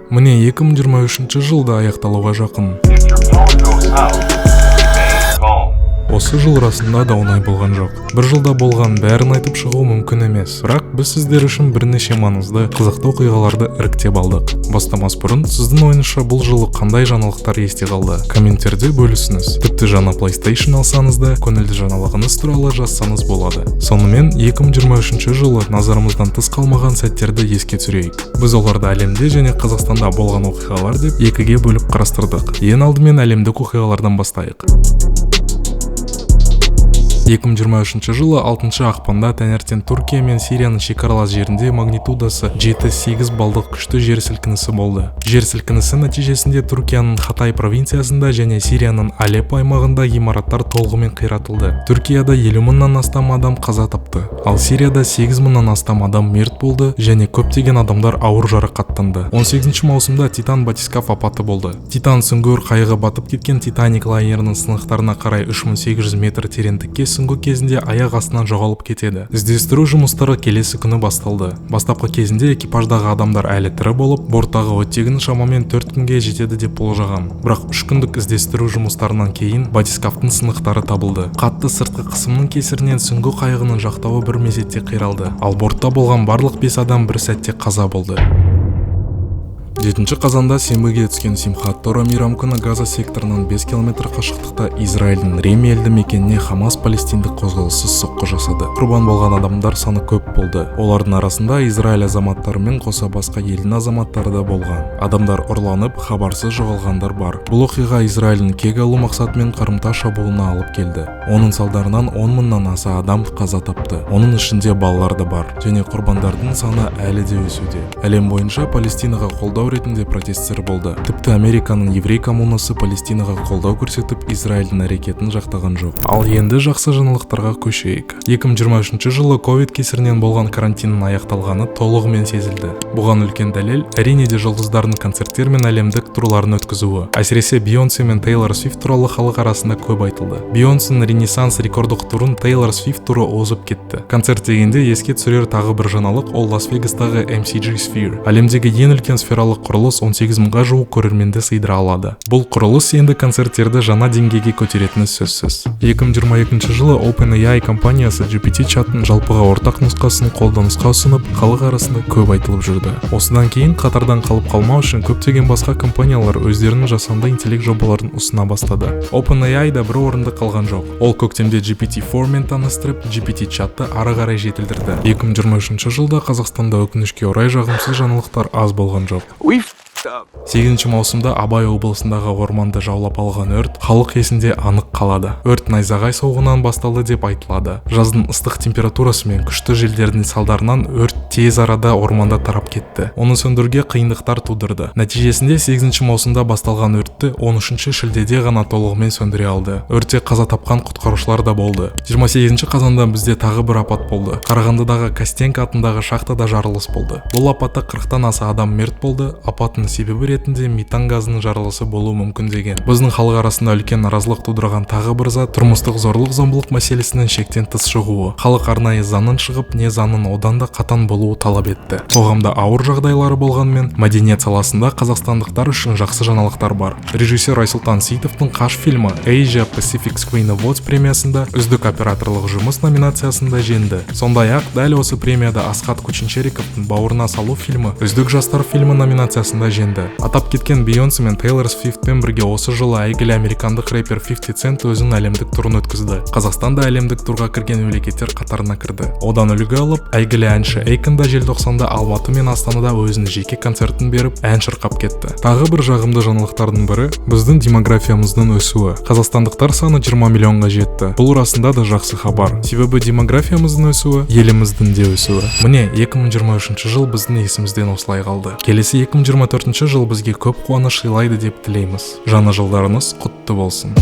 Міне 2023 жылда аяқталуға жақын. Осы жыл расында да оңай болған жоқ. Бір жылда болған бәрін айтып шығу мүмкін емес. Бірақ біз сіздер үшін бірнеше маңызды, қызықты оқиғаларды іріктеп алдық. Бастамас бұрын, сіздің ойыңызша бұл жылы қандай жаңалықтар есте қалды? Комменттерде бөлісіңіз. Тіпті жаңа PlayStation алсаңыз да, көңілді жаңалығыңыз туралы жазсаңыз болады. Сонымен 2023 жылы назарымыздан тыс қалмаған сәттерді еске түсірейік. Біз оларды әлемде және Қазақстанда болған оқиғалар деп екіге бөліп қарастырдық. Ең алдымен әлемдік оқиғалардан бастайық. 2023 жылы 6 ақпанда таңертең Түркия мен Сирияның шекаралас жерінде магнитудасы 7-8 балдық күшті жер сілкінісі болды. Жер сілкінісі нәтижесінде Түркияның Хатай провинциясында және Сирияның Алеппо аймағында ғимараттар толығымен қиратылды. Түркияда 50 мыңнан астам адам қаза тапты, ал Сирияда 8 мыңнан астам адам мерт болды және көптеген адамдар ауыр жарақаттанды. 18 маусымда Титан батискаф апаты болды. Титан сүңгуір қайығы батып кеткен Титаник лайнерінің сынықтарына қарай 3800 метр тереңдікке сүңгу кезінде аяқ астынан жоғалып кетеді. Іздестіру жұмыстары келесі күні басталды. Бастапқы кезінде экипаждағы адамдар әлі тірі болып, борттағы оттегінің шамамен 4 күнге жетеді деп болжаған. Бірақ 3 күндік іздестіру жұмыстарынан кейін батискафтың сынықтары табылды. Қатты сыртқы қысымның кесірінен сүңгу қайығының жақтауы бір мезетте қиралды, ал бортта болған барлық 5 адам бір сәтте қаза болды. 7 қазанда сенбіге түскен Симхат Тора мейрам күні Газа секторынан 5 км қашықтықта Израильдің Реми елді мекеніне Хамас палестиндік қозғалысы соққы жасады. Құрбан болған адамдар саны көп болды. Олардың арасында Израиль азаматтарымен қоса басқа елдің азаматтары да болған. Адамдар ұрланып, хабарсыз жоғалғандар бар. Бұл оқиға Израильдің кек алу мақсатымен қарымта шабуылына алып келді. Оның салдарынан 10 мыңнан аса адам қаза тапты. Оның ішінде балалар да бар және құрбандардың саны әлі де өсуде. Әлем бойынша Палестинаға қолдау ретінде протесттер болды. Тіпті Американың еврей коммунасы Палестинаға қолдау көрсетіп, Израильдің әрекетін жақтаған жоқ. Ал енді жақсы жаңалықтарға көшейік. 2023 жылы ковид кесірінен болған карантиннің аяқталғаны толығымен сезілді. Бұған үлкен дәлел әрине де жұлдыздардың концерттер мен әлемдік турларын өткізуі. Әсіресе Бейонсе мен Тейлор Свифт туралы халық арасында көп айтылды. Бейонсенің Ренессанс рекордық турын Тейлор Свифт туры озып кетті. Концерт дегенде еске түсірер тағы бір жаңалық ол Лас-Вегастағы MCG Sphere. Әлемдегі ең үлкен сфералық құрылыс 18 мыңға жуық көрерменді сыйдыра алады. Бұл құрылыс енді концерттерді жаңа деңгейге көтеретіні сөзсіз. 2022 жылы OpenAI компаниясы GPT чаттың жалпыға ортақ нұсқасын қолданысқа ұсынып, халық арасында көп айтылып жүрді. Осыдан кейін қатардан қалып қалмау үшін көптеген басқа компаниялар өздерінің жасанды интеллект жобаларын ұсына бастады. OpenAI да бір орында қалған жоқ. Ол көктемде GPT-4 мен таныстырып, GPT чатты ары қарай жетілдірді. 2023 жылда Қазақстанда өкінішке орай жағымсыз жаңалықтар аз болған жоқ. 8 маусымда Абай облысындағы орманды жаулап алған өрт халық есінде анық қалады. Өрт найзағай соғуынан басталды деп айтылады. Жаздың ыстық температурасы мен күшті желдердің салдарынан өрт тез арада орманда тарап кетті. Оны сөндіруге қиындықтар тудырды. Нәтижесінде 8 маусымда басталған өртті 13 шілдеде ғана толығымен сөндіре алды. Өртте қаза тапқан құтқарушылар да болды. 28 қазанда бізде тағы бір апат болды. Қарағандыдағы Костенко атындағы шахтада жарылыс болды. Бұл апатта 40-тан аса адам мерт болды. Апаттың себебі ретінде метан газының жарылысы болуы мүмкін деген. Біздің халық арасында үлкен наразылық тудырған тағы бір зат тұрмыстық зорлық-зомбылық мәселесінің шектен тыс шығуы. Халық арнайы заңын шығып, не заңның одан да қатаң болуы талап етті. Қоғамда ауыр жағдайлары болғанмен, мәдениет саласында қазақстандықтар үшін жақсы жаңалықтар бар. Режиссер Айсұлтан Сейітовтың Қаш фильмі Asia Pacific Screen Awards премиясында үздік операторлық жұмыс номинациясында жеңді. Сондай-ақ дәл осы премияда Асхат Кучинчериковтың Бауырына салу фильмі үздік жастар фильмі номинациясында жеңді. Атап кеткен Бейонсе мен Тейлор Свифтпен бірге осы жылы әйгілі американдық рэпер 50 Cent өзінің әлемдік турын өткізді. Қазақстанда әлемдік турға кірген мемлекеттер қатарына кірді. Одан үлгі алып, әйгілі әнші Эйкон да желтоқсанда Алматы мен Астанада өзінің жеке концертін беріп, ән шырқап кетті. Тағы бір жағымды жаңалықтардың бірі біздің демографиямыздың өсуі. Қазақстандықтар саны 20 миллионға жетті. Бұл расында да жақсы хабар. Себебі демографиямыздың өсуі, еліміздің де өсуі. Міне 2023 жыл біздің есімізден осылай қалды. Келесі 2024 жыл бізге көп қуаныш сыйлайды деп тілейміз. Жаңа жылдарыңыз құтты болсын.